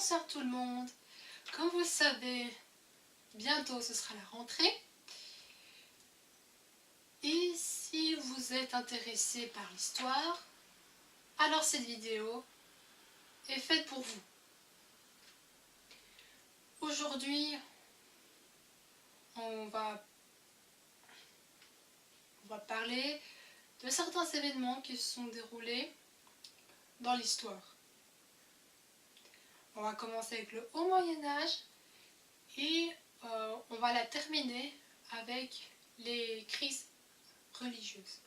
Bonsoir tout le monde. Comme vous le savez, bientôt ce sera la rentrée. Et si vous êtes intéressé par l'histoire, alors cette vidéo est faite pour vous. Aujourd'hui, on va parler de certains événements qui se sont déroulés dans l'histoire. On va commencer avec le Haut Moyen-Âge et on va la terminer avec les crises religieuses.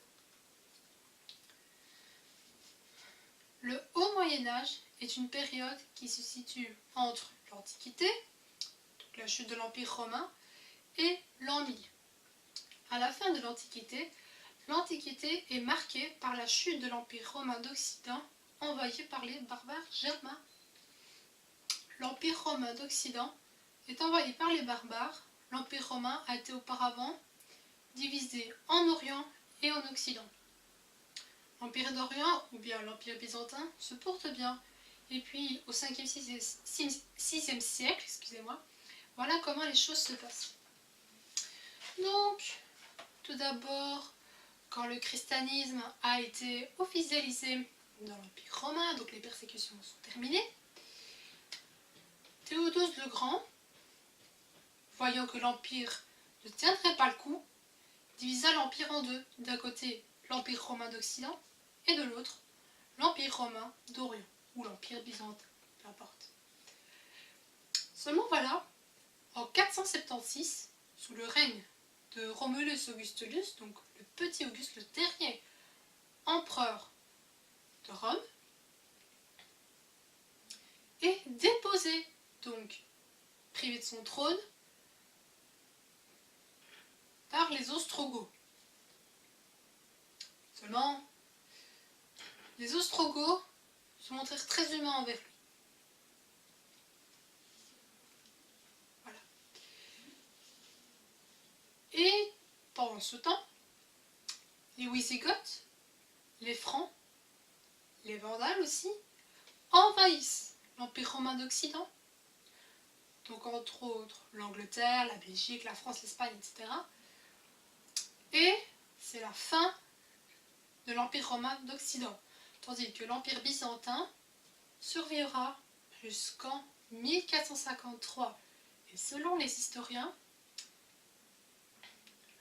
Le Haut Moyen-Âge est une période qui se situe entre l'Antiquité, donc la chute de l'Empire romain, et l'an 1000. À la fin de l'Antiquité, l'Antiquité est marquée par la chute de l'Empire romain d'Occident envahi par les barbares germains. L'Empire romain d'Occident est envahi par les barbares. L'Empire romain a été auparavant divisé en Orient et en Occident. L'Empire d'Orient, ou bien l'Empire byzantin, se porte bien. Et puis, au 5e, 6e siècle, voilà comment les choses se passent. Donc, tout d'abord, quand le christianisme a été officialisé dans l'Empire romain, donc les persécutions sont terminées, Théodose le Grand, voyant que l'Empire ne tiendrait pas le coup, divisa l'Empire en deux. D'un côté, l'Empire romain d'Occident, et de l'autre, l'Empire romain d'Orient, ou l'Empire byzantin, peu importe. Seulement voilà, en 476, sous le règne de Romulus Augustulus, donc le petit Auguste, le dernier empereur de Rome, est déposé, donc privé de son trône, par les Ostrogoths. Seulement, les Ostrogoths se montrèrent très humains envers lui. Voilà. Et pendant ce temps, les Wisigoths, les Francs, les Vandales aussi, envahissent l'Empire romain d'Occident, donc entre autres l'Angleterre, la Belgique, la France, l'Espagne, etc. Et c'est la fin de l'Empire romain d'Occident, tandis que l'Empire byzantin survivra jusqu'en 1453. Et selon les historiens,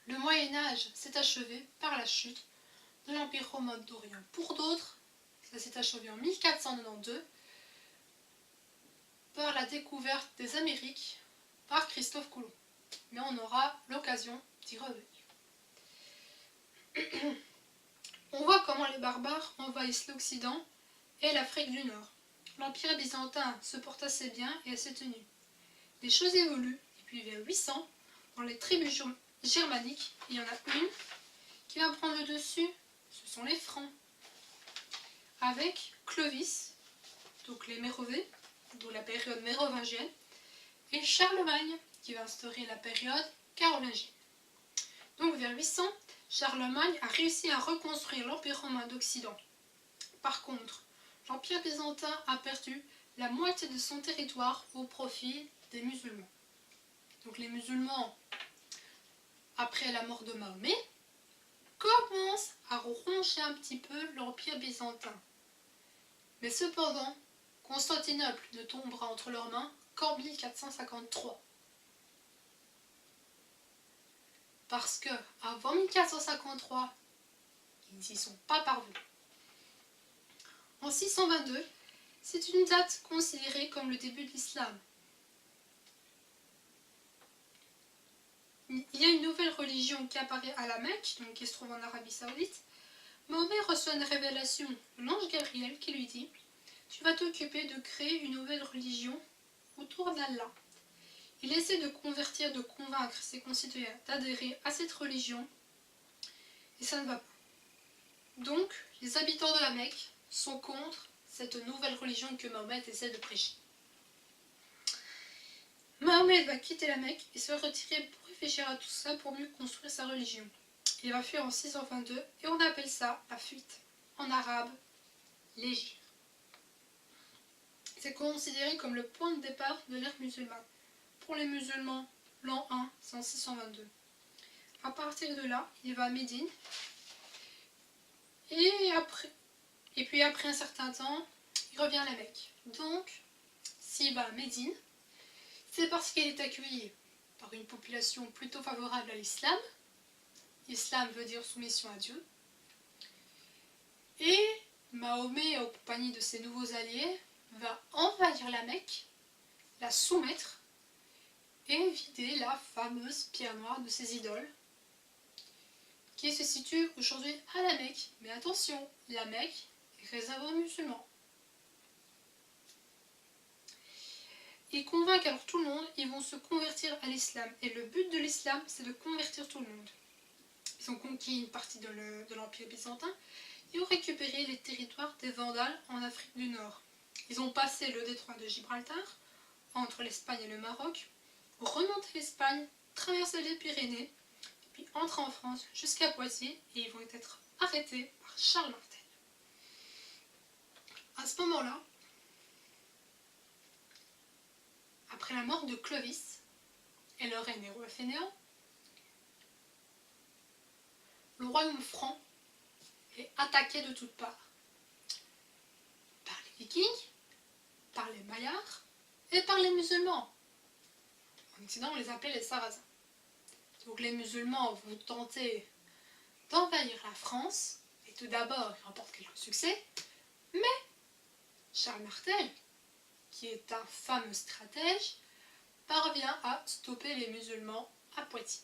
le Moyen-Âge s'est achevé par la chute de l'Empire romain d'Orient. Pour d'autres, ça s'est achevé en 1492 par la découverte des Amériques par Christophe Colomb. Mais on aura l'occasion d'y revenir. On voit comment les barbares envahissent l'Occident et l'Afrique du Nord. L'Empire byzantin se porte assez bien et assez tenu. Les choses évoluent, et puis vers 800, dans les tribus germaniques, il y en a une qui va prendre le dessus, ce sont les Francs, avec Clovis, donc les Mérovées, d'où la période mérovingienne, et Charlemagne, qui va instaurer la période carolingienne. Donc vers 800, Charlemagne a réussi à reconstruire l'Empire romain d'Occident. Par contre, l'Empire byzantin a perdu la moitié de son territoire au profit des musulmans. Donc les musulmans, après la mort de Mahomet, commencent à ronger un petit peu l'Empire byzantin. Mais cependant, Constantinople ne tombera entre leurs mains qu'en 1453. Parce que avant 1453, ils n'y sont pas parvenus. En 622, c'est une date considérée comme le début de l'islam. Il y a une nouvelle religion qui apparaît à la Mecque, donc qui se trouve en Arabie Saoudite. Mahomet reçoit une révélation de l'ange Gabriel qui lui dit « Tu vas t'occuper de créer une nouvelle religion autour d'Allah ». Il essaie de convertir, de convaincre ses concitoyens d'adhérer à cette religion, et ça ne va pas. Donc, les habitants de la Mecque sont contre cette nouvelle religion que Mahomet essaie de prêcher. Mahomet va quitter la Mecque et se retirer pour réfléchir à tout ça pour mieux construire sa religion. Il va fuir en 622 et on appelle ça la fuite. En arabe, l'hégire. C'est considéré comme le point de départ de l'ère musulmane. Pour les musulmans, l'an 1, c'est en 622. À partir de là, il va à Médine. Et puis après un certain temps, il revient à la Mecque. Donc, s'il va à Médine, c'est parce qu'il est accueilli par une population plutôt favorable à l'islam. L'islam veut dire soumission à Dieu. Et Mahomet, en compagnie de ses nouveaux alliés, va envahir la Mecque, la soumettre et vider la fameuse pierre noire de ses idoles, qui se situe aujourd'hui à la Mecque. Mais attention, la Mecque est réservée aux musulmans. Ils convainquent alors tout le monde, ils vont se convertir à l'islam. Et le but de l'islam, c'est de convertir tout le monde. Ils ont conquis une partie de l'Empire byzantin et ont récupéré les territoires des Vandales en Afrique du Nord. Ils ont passé le détroit de Gibraltar, entre l'Espagne et le Maroc, remonté l'Espagne, traversé les Pyrénées, et puis entrent en France jusqu'à Poitiers, et ils vont être arrêtés par Charles Martel. À ce moment-là, après la mort de Clovis et le règne des rois fainéants, le royaume franc est attaqué de toutes parts. Par les Vikings, par les Maillards et par les musulmans. En Occident, on les appelait les Sarrasins. Donc les musulmans vont tenter d'envahir la France, et tout d'abord, ils remportent quelques succès, mais Charles Martel, qui est un fameux stratège, parvient à stopper les musulmans à Poitiers.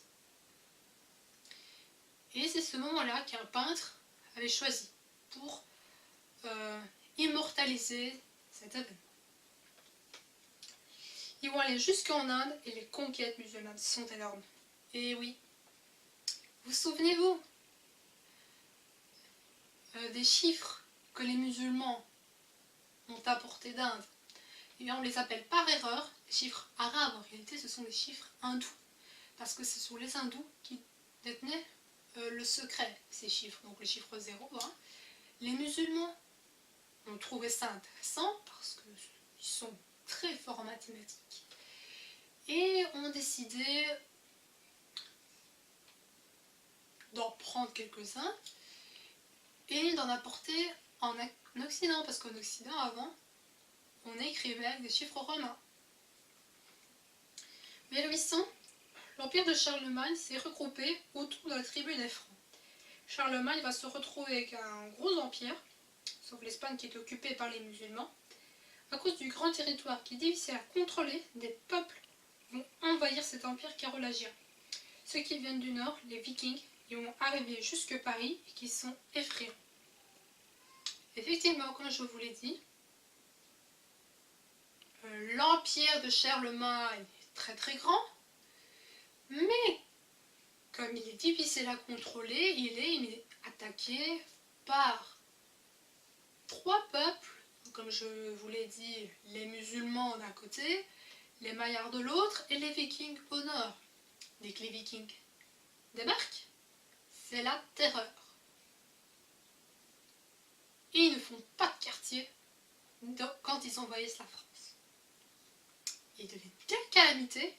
Et c'est ce moment-là qu'un peintre avait choisi pour immortaliser cet événement. Ils vont aller jusqu'en Inde et les conquêtes musulmanes sont énormes. Et oui, vous souvenez-vous des chiffres que les musulmans ont apportés d'Inde? Et bien, on les appelle par erreur les chiffres arabes. En réalité, ce sont des chiffres hindous. Parce que ce sont les hindous qui détenaient le secret de ces chiffres, donc le chiffre 0. Hein. Les musulmans ont trouvé ça intéressant parce qu'ils sont très forts en mathématiques et ont décidé d'en prendre quelques-uns et d'en apporter en Occident, parce qu'en Occident, avant, on écrivait avec des chiffres romains. Vers 800, l'empire de Charlemagne s'est regroupé autour de la tribu des Francs. Charlemagne va se retrouver avec un gros empire, sauf l'Espagne qui est occupée par les musulmans. À cause du grand territoire qui est difficile à contrôler, des peuples vont envahir cet empire carolingien. Ceux qui viennent du nord, les Vikings, ils vont arriver jusque Paris et qui sont effrayants. Effectivement, comme je vous l'ai dit, l'empire de Charlemagne est très très grand, mais comme il est difficile à contrôler, il est attaqué par trois peuples, comme je vous l'ai dit, les musulmans d'un côté, les Maillards de l'autre et les Vikings au nord. Dès que les Vikings débarquent, c'est la terreur. Et ils ne font pas de quartier quand ils envahissent la France. Il devient une telle calamité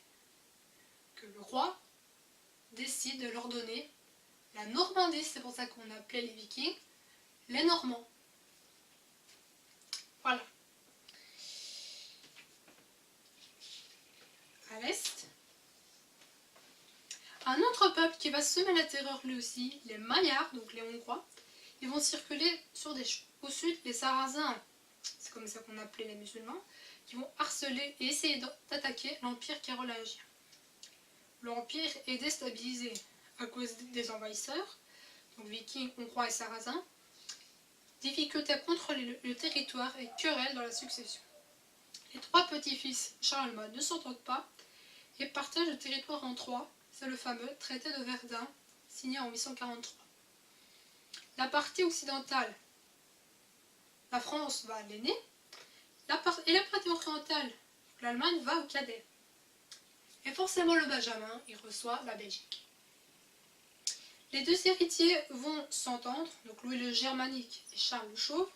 que le roi décide de leur donner la Normandie, c'est pour ça qu'on appelait les Vikings les Normands. Voilà. À l'est, un autre peuple qui va semer la terreur lui aussi, les Maillards, donc les Hongrois, ils vont circuler sur des champs. Au sud, les Sarrasins, c'est comme ça qu'on appelait les musulmans, qui vont harceler et essayer d'attaquer l'empire carolingien. L'empire est déstabilisé à cause des envahisseurs, donc Vikings, Hongrois et Sarrasins, difficulté à contrôler le territoire et querelle dans la succession. Les trois petits-fils Charlemagne ne s'entendent pas et partagent le territoire en trois, c'est le fameux traité de Verdun, signé en 843. La partie occidentale, la France va à l'aîné, et la partie orientale, l'Allemagne va au cadet. Et forcément le Benjamin, il reçoit la Belgique. Les deux héritiers vont s'entendre, donc Louis le Germanique et Charles le Chauve,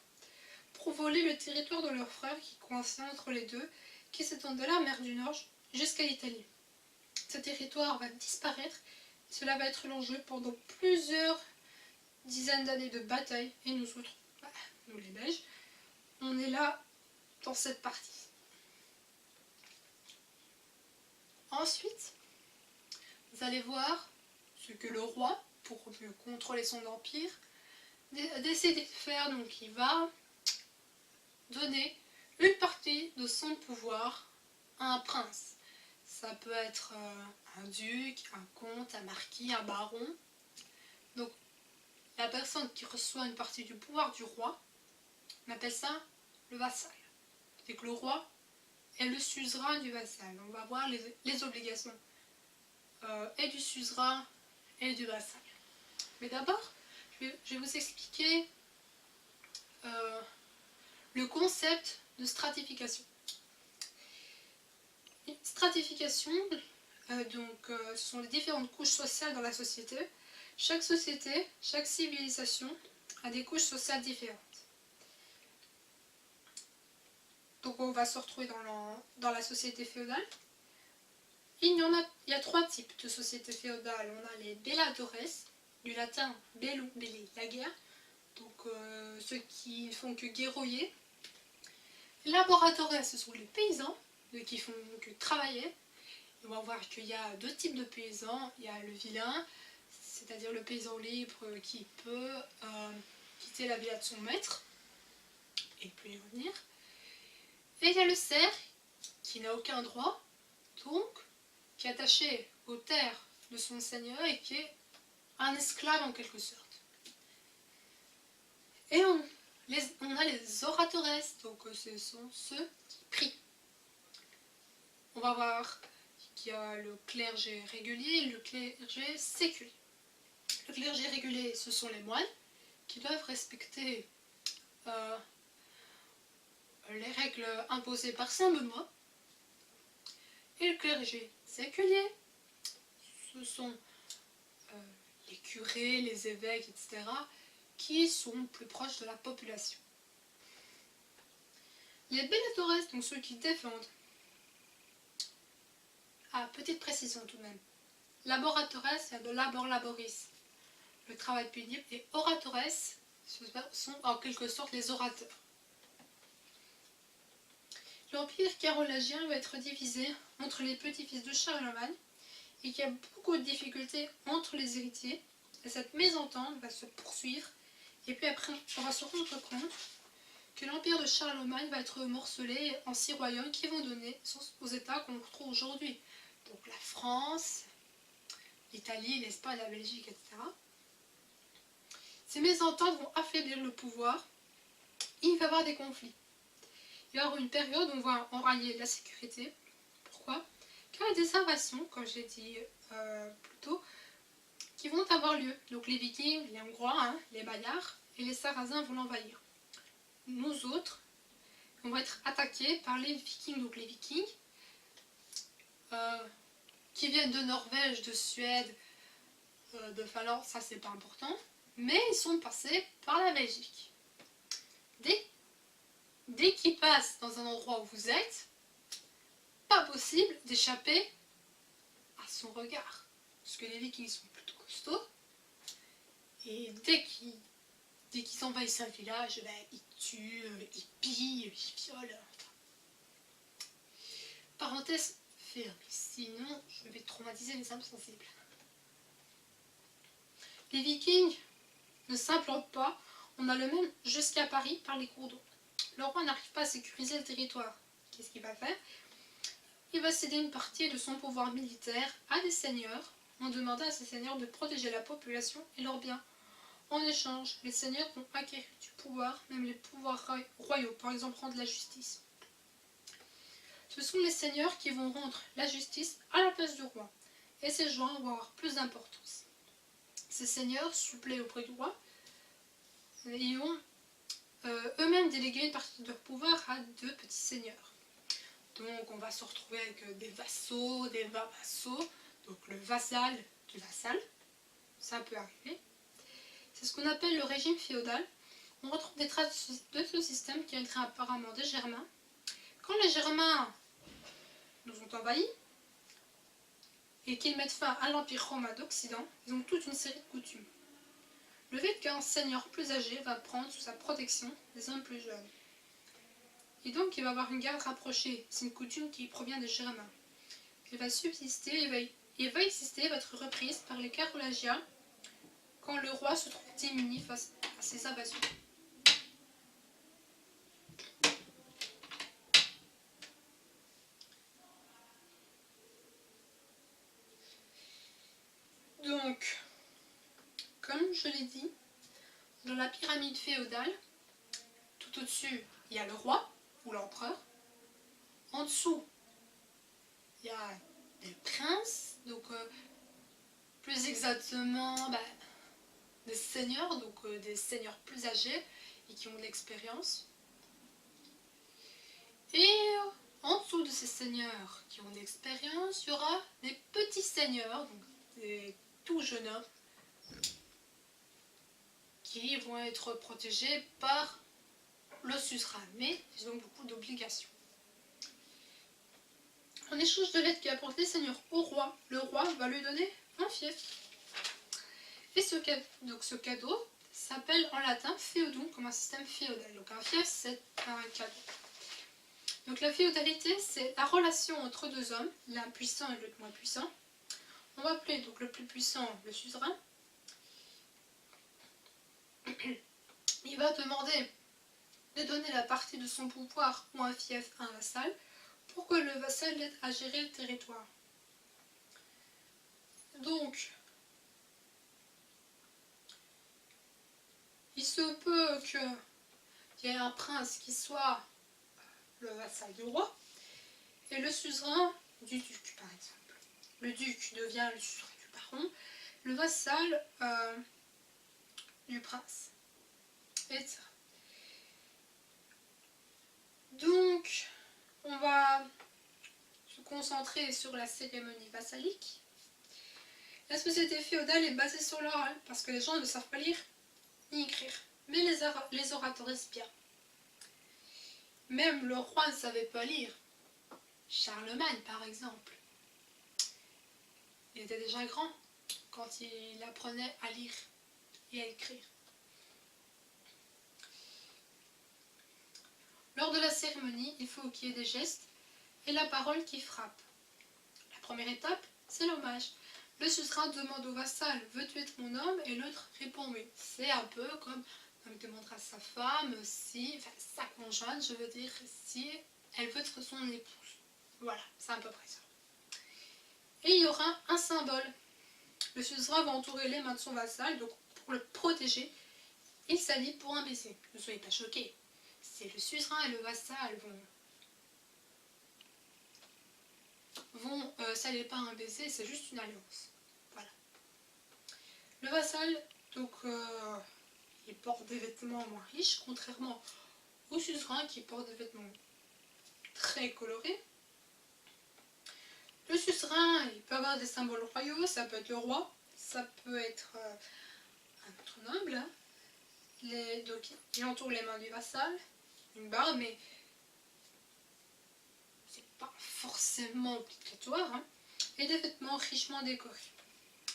pour voler le territoire de leur frère qui coinçait entre les deux, qui s'étend de la mer du Nord jusqu'à l'Italie. Ce territoire va disparaître, cela va être l'enjeu pendant plusieurs dizaines d'années de bataille, et nous autres, nous les Belges, on est là dans cette partie. Ensuite, vous allez voir ce que le roi, pour mieux contrôler son empire, décide de faire. Donc il va donner une partie de son pouvoir à un prince. Ça peut être un duc, un comte, un marquis, un baron. Donc la personne qui reçoit une partie du pouvoir du roi, on appelle ça le vassal. C'est que le roi est le suzerain du vassal. On va voir les obligations et du suzerain et du vassal. Mais d'abord, je vais vous expliquer le concept de stratification. Stratification, ce sont les différentes couches sociales dans la société. Chaque société, chaque civilisation a des couches sociales différentes. Donc on va se retrouver dans la société féodale. Il y a trois types de sociétés féodales. On a les bellatores, du latin bellum, belli, la guerre. Donc ceux qui ne font que guerroyer. Les laboratores, ce sont les paysans, qui font que travailler. Et on va voir qu'il y a deux types de paysans. Il y a le vilain, c'est-à-dire le paysan libre qui peut quitter la villa de son maître et ne plus y revenir. Et il y a le serf qui n'a aucun droit, donc qui est attaché aux terres de son seigneur et qui est un esclave en quelque sorte. Et on a les oratores, donc ce sont ceux qui prient. On va voir qu'il y a le clergé régulier et le clergé séculier. Le clergé régulier, ce sont les moines qui doivent respecter les règles imposées par saint Benoît. Et le clergé séculier, ce sont les curés, les évêques, etc., qui sont plus proches de la population. Les bellatores, donc ceux qui défendent. Ah, petite précision tout de même. Laboratores, c'est de labor laboris, le travail pénible, et oratores, ce sont en quelque sorte les orateurs. L'empire carolingien va être divisé entre les petits-fils de Charlemagne et qu'il y a beaucoup de difficultés entre les héritiers. Et cette mésentente va se poursuivre. Et puis après, on va se rendre compte que l'empire de Charlemagne va être morcelé en 6 royaumes qui vont donner naissance aux États qu'on retrouve aujourd'hui. Donc la France, l'Italie, l'Espagne, la Belgique, etc. Ces mésententes vont affaiblir le pouvoir. Il va y avoir des conflits. Il va y avoir une période où on va enrayer la sécurité. Pourquoi ? Car il y a des invasions, comme j'ai dit plus tôt, qui vont avoir lieu. Donc les Vikings, les Hongrois, les Bayards et les Sarrasins vont l'envahir. Nous autres, on va être attaqués par les Vikings. Donc les Vikings, qui viennent de Norvège, de Suède, de Finlande, ça c'est pas important, mais ils sont passés par la Belgique. Dès qu'ils passent dans un endroit où vous êtes, pas possible d'échapper à son regard. Parce que les Vikings sont plutôt costauds. Et dès qu'ils envahissent un village, ils tuent, ils pillent, ils violent. Parenthèse fermée, sinon je vais traumatiser les âmes sensibles. Les Vikings ne s'implantent pas, on a le même jusqu'à Paris par les cours d'eau. Le roi n'arrive pas à sécuriser le territoire. Qu'est-ce qu'il va faire ? Il va céder une partie de son pouvoir militaire à des seigneurs, en demandant à ces seigneurs de protéger la population et leurs biens. En échange, les seigneurs vont acquérir du pouvoir, même les pouvoirs royaux, par exemple rendre la justice. Ce sont les seigneurs qui vont rendre la justice à la place du roi, et ces gens vont avoir plus d'importance. Ces seigneurs, suppléés auprès du roi, ils vont eux-mêmes déléguer une partie de leur pouvoir à 2 petits seigneurs. Donc on va se retrouver avec des vassaux, des vassaux, donc le vassal du vassal, ça peut arriver. C'est ce qu'on appelle le régime féodal, on retrouve des traces de ce système qui viendraient apparemment des Germains. Quand les Germains nous ont envahis et qu'ils mettent fin à l'Empire romain d'Occident, ils ont toute une série de coutumes. Le fait qu'un seigneur plus âgé va prendre sous sa protection des hommes plus jeunes. Et donc il va avoir une garde rapprochée, c'est une coutume qui provient des Germains. Elle va subsister et va exister, va être reprise par les Carolingiens quand le roi se trouve démuni face à ces invasions. Donc, comme je l'ai dit, dans la pyramide féodale, tout au-dessus, il y a le roi ou l'empereur. En dessous, il y a des princes, donc plus exactement des seigneurs, donc des seigneurs plus âgés et qui ont de l'expérience. Et en dessous de ces seigneurs qui ont de l'expérience, il y aura des petits seigneurs, donc des tout jeunes hommes, qui vont être protégés par le suzerain, mais ils ont beaucoup d'obligations. En échange de l'aide qu'il apporte les seigneurs au roi, le roi va lui donner un fief. Et ce cadeau s'appelle en latin feudum, comme un système féodal. Donc un fief, c'est un cadeau. Donc la féodalité, c'est la relation entre deux hommes, l'un puissant et l'autre moins puissant. On va appeler donc le plus puissant le suzerain. Il va demander de donner la partie de son pouvoir ou un fief à un vassal pour que le vassal l'aide à gérer le territoire. Donc, il se peut qu'il y ait un prince qui soit le vassal du roi et le suzerain du duc, par exemple. Le duc devient le suzerain du baron, le vassal du prince, etc. Donc, on va se concentrer sur la cérémonie vassalique. La société féodale est basée sur l'oral, parce que les gens ne savent pas lire ni écrire. Mais les oratorisent bien. Même le roi ne savait pas lire. Charlemagne, par exemple. Il était déjà grand quand il apprenait à lire et à écrire. Lors de la cérémonie, il faut qu'il y ait des gestes et la parole qui frappe. La première étape, c'est l'hommage. Le suzerain demande au vassal « Veux-tu être mon homme ?» et l'autre répond « Oui ». C'est un peu comme il demandera à sa femme sa conjointe, je veux dire, si elle veut être son épouse. Voilà, c'est à peu près ça. Et il y aura un symbole. Le suzerain va entourer les mains de son vassal, donc pour le protéger, il s'allie pour un baiser. Ne soyez pas choqués. C'est le suzerain et le vassal vont s'allier par un baiser, c'est juste une alliance. Voilà. Le vassal, donc, il porte des vêtements moins riches, contrairement au suzerain qui porte des vêtements très colorés. Le suzerain, il peut avoir des symboles royaux, ça peut être le roi, ça peut être un autre noble. Hein. Donc, il entoure les mains du vassal, une barbe, mais c'est pas forcément obligatoire. Hein. Et des vêtements richement décorés.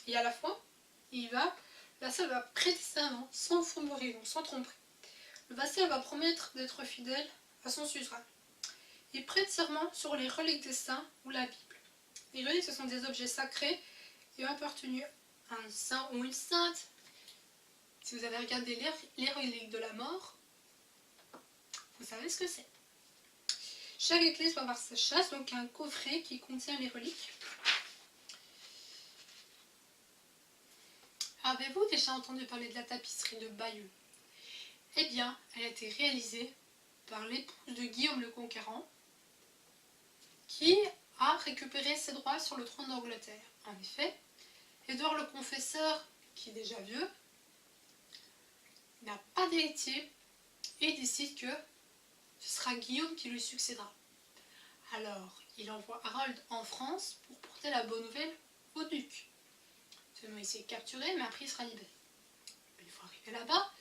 Et à la fois, le vassal va prêter serment sans fourberie, donc sans tromperie. Le vassal va promettre d'être fidèle à son suzerain. Il prête serment sur les reliques des saints ou la Bible. Les reliques, ce sont des objets sacrés et ont appartenu à un saint ou une sainte. Si vous avez regardé les reliques de la mort, vous savez ce que c'est. Chaque église va avoir sa chasse, donc un coffret qui contient les reliques. Avez-vous déjà entendu parler de la tapisserie de Bayeux? Eh bien, elle a été réalisée par l'épouse de Guillaume le Conquérant, qui a récupéré ses droits sur le trône d'Angleterre. En effet, Édouard le Confesseur, qui est déjà vieux, n'a pas d'héritier et décide que ce sera Guillaume qui lui succédera. Alors, il envoie Harold en France pour porter la bonne nouvelle au duc. Seulement, il s'est capturé, mais après il sera libéré. Une fois arrivé là-bas,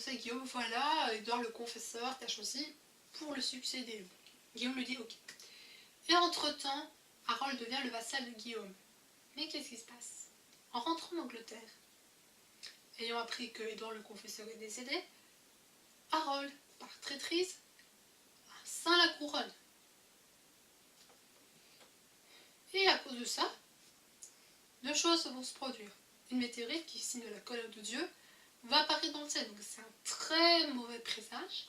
c'est Guillaume, voilà, Édouard le confesseur t'a choisi pour le succéder. Guillaume lui dit ok. Et entre-temps, Harold devient le vassal de Guillaume. Mais qu'est-ce qui se passe? En rentrant en Angleterre, ayant appris que Édouard le confesseur est décédé, Harold, par traîtrise, ceint la couronne. Et à cause de ça, deux choses vont se produire. Une météorite, qui est signe de la colère de Dieu, va apparaître dans le ciel. Donc c'est un très mauvais présage.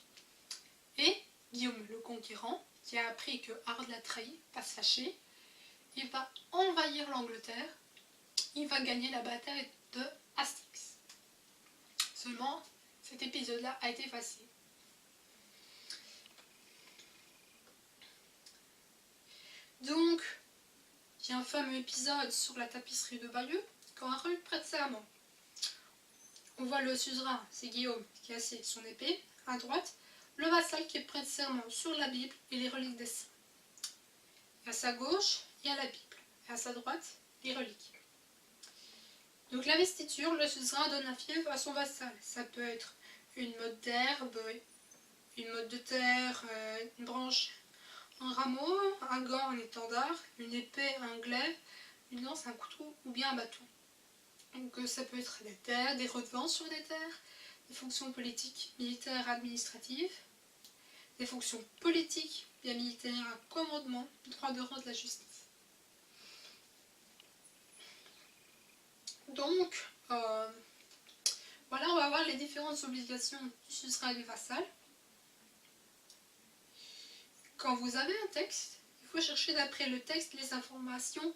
Et Guillaume le Conquérant, qui a appris que Harold l'a trahi, va se fâcher. Il va envahir l'Angleterre. Il va gagner la bataille de Hastings. Seulement, cet épisode-là a été facile. Donc, il y a un fameux épisode sur la tapisserie de Bayeux, quand Harold prête serment. On voit le suzerain, c'est Guillaume, qui a assis son épée, à droite, le vassal qui prête serment sur la Bible et les reliques des saints. À sa gauche, il y a la Bible, et à sa droite, les reliques. Donc l'investiture, le suzerain donne un fief à son vassal. Ça peut être une motte d'herbe, une motte de terre, une branche, un rameau, un gant, un étendard, une épée, un glaive, une lance, un couteau ou bien un bâton. Donc ça peut être des terres, des redevances sur des terres, des fonctions politiques, militaires, administratives, des fonctions politiques, bien militaires, un commandement, droit de rendre la justice. Donc, voilà, on va voir les différentes obligations du suzerain et du vassal. Quand vous avez un texte, il faut chercher d'après le texte les informations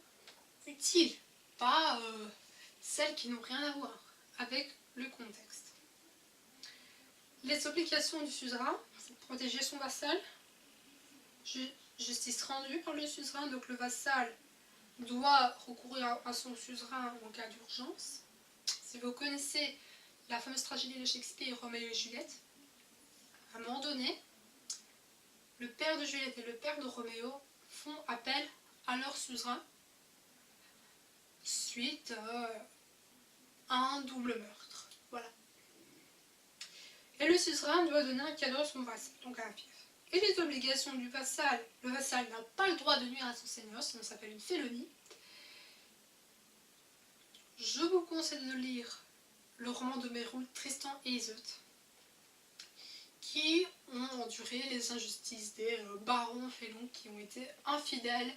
utiles, pas celles qui n'ont rien à voir avec le contexte. Les obligations du suzerain, c'est de protéger son vassal, justice rendue par le suzerain, donc le vassal doit recourir à son suzerain en cas d'urgence. Si vous connaissez la fameuse tragédie de Shakespeare, Roméo et Juliette, à un moment donné, le père de Juliette et le père de Roméo font appel à leur suzerain suite à un double meurtre. Voilà. Et le suzerain doit donner un cadeau à son vassal, donc à un fief. Et les obligations du vassal, le vassal n'a pas le droit de nuire à son seigneur, sinon ça s'appelle une félonie. Je vous conseille de lire le roman de Méroul, Tristan et Iseult, qui ont enduré les injustices des barons félons qui ont été infidèles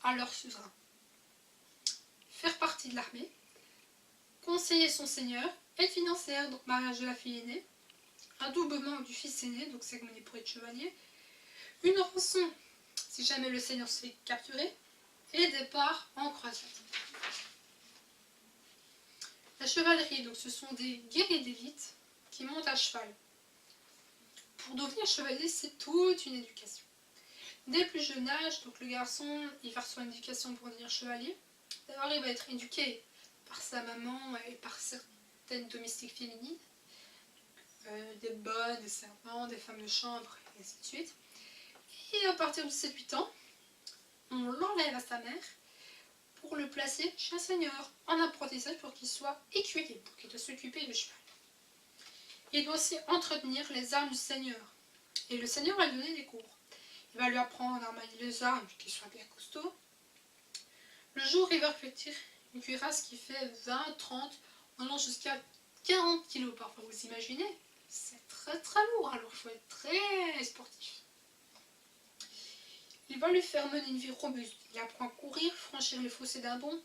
à leur suzerain. Faire partie de l'armée, conseiller son seigneur, aide financière, donc mariage de la fille aînée, adoubement du fils aîné, donc cérémonie pour être chevalier, une rançon si jamais le seigneur se fait capturer, et départ en croisade. La chevalerie, donc ce sont des guerriers d'élite qui montent à cheval. Pour devenir chevalier, c'est toute une éducation. Dès le plus jeune âge, donc le garçon, il va recevoir une éducation pour devenir chevalier. D'abord, il va être éduqué par sa maman et par certaines domestiques féminines, des bonnes, des servantes, des femmes de chambre, et ainsi de suite. Et à partir de 7-8 ans, on l'enlève à sa mère pour le placer chez un seigneur en apprentissage pour qu'il soit écuyer, pour qu'il doit s'occuper du cheval. Il doit aussi entretenir les armes du seigneur. Et le seigneur va lui donner des cours. Il va lui apprendre à manier les armes, qu'il soit bien costaud. Le jour, il va revêtir une cuirasse qui fait 20, 30, allant jusqu'à 40 kg parfois. Vous imaginez? C'est très très lourd, alors il faut être très sportif. Il va lui faire mener une vie robuste. Il apprend à courir, franchir les fossés d'un bond,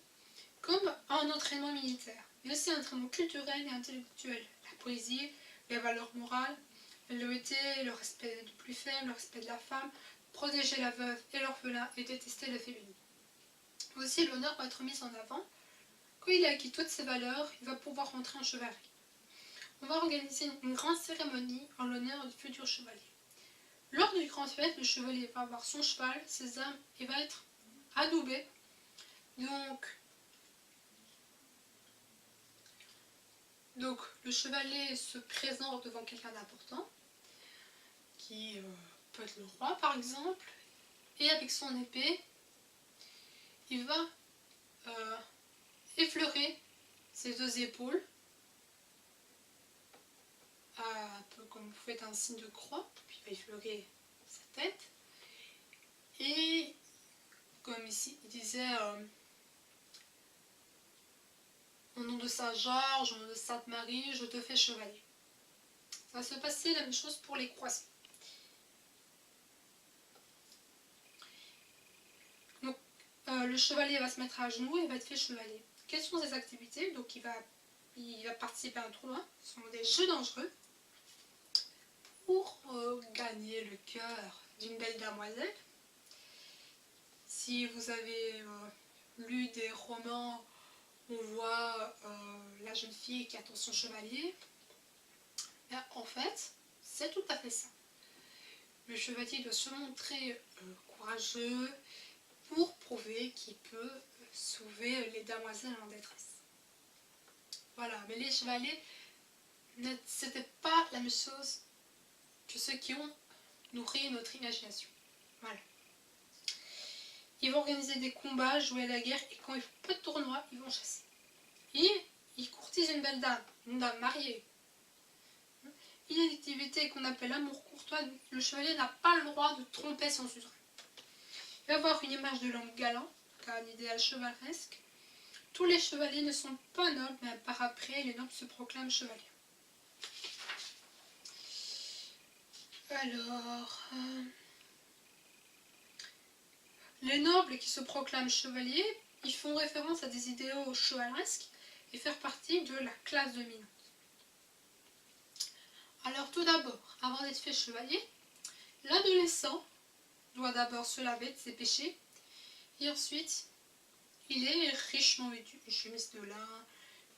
comme un entraînement militaire, mais aussi un entraînement culturel et intellectuel. La poésie, les valeurs morales, la loyauté, le respect du plus faible, le respect de la femme, protéger la veuve et l'orphelin et détester la féminine. Aussi, l'honneur va être mis en avant. Quand il a acquis toutes ces valeurs, il va pouvoir rentrer en chevalerie. On va organiser une grande cérémonie en l'honneur du futur chevalier. Lors du grand fête, le chevalier va avoir son cheval, ses armes, et va être adoubé. Donc le chevalier se présente devant quelqu'un d'important, qui peut être le roi par exemple, et avec son épée, il va effleurer ses deux épaules comme vous faites un signe de croix, puis il va effleurer sa tête. Et comme ici, il disait au nom de Saint Georges, au nom de Sainte Marie, je te fais chevalier. Ça va se passer la même chose pour les croisés. Donc le chevalier va se mettre à genoux et va être fait chevalier. Quelles sont ses activités? Donc il va participer à un tournoi, ce sont des jeux dangereux, pour gagner le cœur d'une belle demoiselle. Si vous avez lu des romans, on voit la jeune fille qui attend son chevalier. Bien, en fait, c'est tout à fait ça. Le chevalier doit se montrer courageux pour prouver qu'il peut sauver les demoiselles en détresse. Voilà, mais les chevaliers, c'était pas la même chose que ceux qui ont nourri notre imagination. Voilà. Ils vont organiser des combats, jouer à la guerre, et quand ils font pas de tournoi, ils vont chasser. Et ils courtisent une belle dame, une dame mariée. Il y a une activité qu'on appelle l'amour courtois. Le chevalier n'a pas le droit de tromper son suzerain. Il va y avoir une image de l'homme galant, un idéal chevaleresque. Tous les chevaliers ne sont pas nobles, mais par après, les nobles se proclament chevaliers. Alors, les nobles qui se proclament chevaliers, ils font référence à des idéaux chevaleresques et faire partie de la classe dominante. Alors tout d'abord, avant d'être fait chevalier, l'adolescent doit d'abord se laver de ses péchés et ensuite il est richement vêtu, une chemise de lin,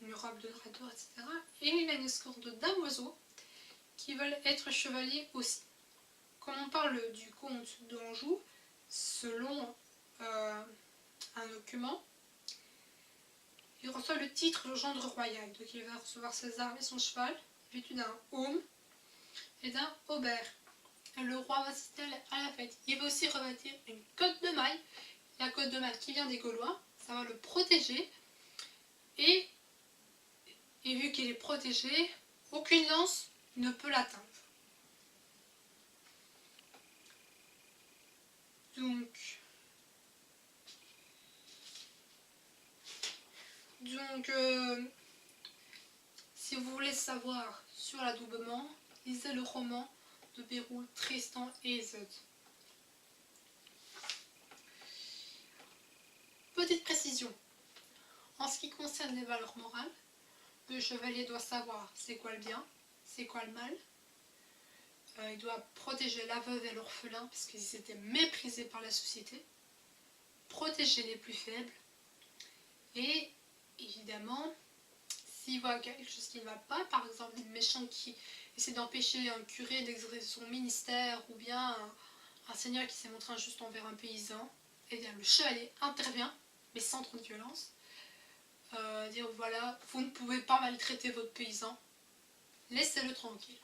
une robe de drap d'or, etc. Et il a une escorte de damoiseaux qui veulent être chevaliers aussi. Quand on parle du comte d'Anjou, selon un document, il reçoit le titre de gendre royal. Donc il va recevoir ses armes et son cheval, vêtu d'un aume et d'un haubert. Et le roi va assister à la fête. Il va aussi revêtir une cotte de maille. La cotte de maille qui vient des Gaulois, ça va le protéger. Et vu qu'il est protégé, aucune lance ne peut l'atteindre. Donc si vous voulez savoir sur l'adoubement, lisez le roman de Béroul, Tristan et Isolde. Petite précision, en ce qui concerne les valeurs morales, le chevalier doit savoir c'est quoi le bien, c'est quoi le mal. Il doit protéger la veuve et l'orphelin parce qu'ils étaient méprisés par la société, protéger les plus faibles et évidemment, s'il voit quelque chose qui ne va pas, par exemple des méchants qui essaient d'empêcher un curé d'exercer son ministère ou bien un seigneur qui s'est montré injuste envers un paysan, eh bien le chevalier intervient, mais sans trop de violence. Dire voilà, vous ne pouvez pas maltraiter votre paysan, laissez-le tranquille.